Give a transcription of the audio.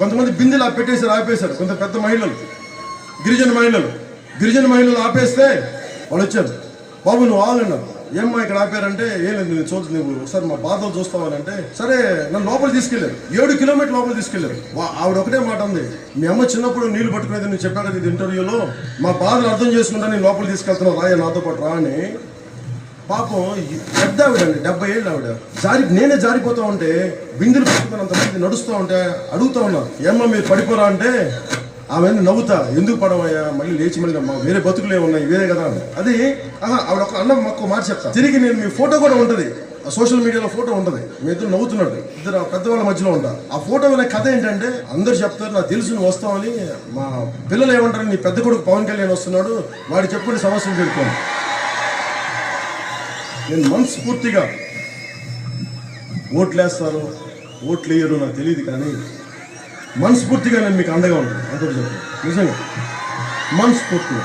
కొంతమంది బిందెలు పెట్టేశారు, ఆపేశారు. కొంత పెద్ద మహిళలు, గిరిజన మహిళలు ఆపేస్తే వాళ్ళు వచ్చారు. బాబు నువ్వు ఆగన్నారు. ఏమ్మా ఇక్కడ ఆపారంటే ఏం లేదు, నేను చూసి నువ్వు ఒకసారి మా బాధలు చూస్తావాలంటే సరే నన్ను లోపల తీసుకెళ్ళారు. 7 కిలోమీటర్ల లోపల తీసుకెళ్ళారు. ఆవిడ ఒకటే మాట ఉంది, మీ అమ్మ చిన్నప్పుడు నీళ్లు పట్టుకునేది నువ్వు చెప్పావు కదా ఇది ఇంటర్వ్యూలో, మా బాధలు అర్థం చేసుకుంటా నేను లోపల తీసుకెళ్తున్నావు, రాయ నాతో పాటు రా అని. పాపం పెద్ద ఆవిడండి, 70 ఏళ్ళు ఆవిడ. నేనే జారిపోతా ఉంటే బిందులు పట్టుకుని అంతమంది నడుస్తూ ఉంటే అడుగుతా ఉన్నా, ఏమ్మా మీరు పడిపోరా అంటే ఆమె నవ్వుతా, ఎందుకు పడవయ్యా మళ్ళీ లేచి మళ్ళీ వేరే బతుకులే ఉన్నాయి వేరే కదా అని. అది ఆవిడ ఒక అన్నం మాకు మాట చెప్తా. తిరిగి నేను మీ ఫోటో కూడా ఉంటుంది, సోషల్ మీడియాలో ఫోటో ఉంటుంది, మీ ఇద్దరు నవ్వుతున్నట్టు, ఇద్దరు పెద్దవాళ్ళ మధ్యలో ఉంటా. ఆ ఫోటో అనే కథ ఏంటంటే అందరు చెప్తారు నాకు తెలుసు నువ్వు వస్తావని, మా పిల్లలు ఏమంటారు నీ పెద్ద కొడుకు పవన్ కళ్యాణ్ వస్తున్నాడు వాడు చెప్పుకునే సమస్యలు పెట్టుకోను. నేను మనస్ఫూర్తిగా ఓట్లు వేస్తాను ఓట్లు వేయరు నాకు తెలియదు, కానీ మనస్ఫూర్తిగా నేను మీకు అండగా ఉంటాను. అందరూ చెప్తాను నిజంగా మనస్ఫూర్తిగా.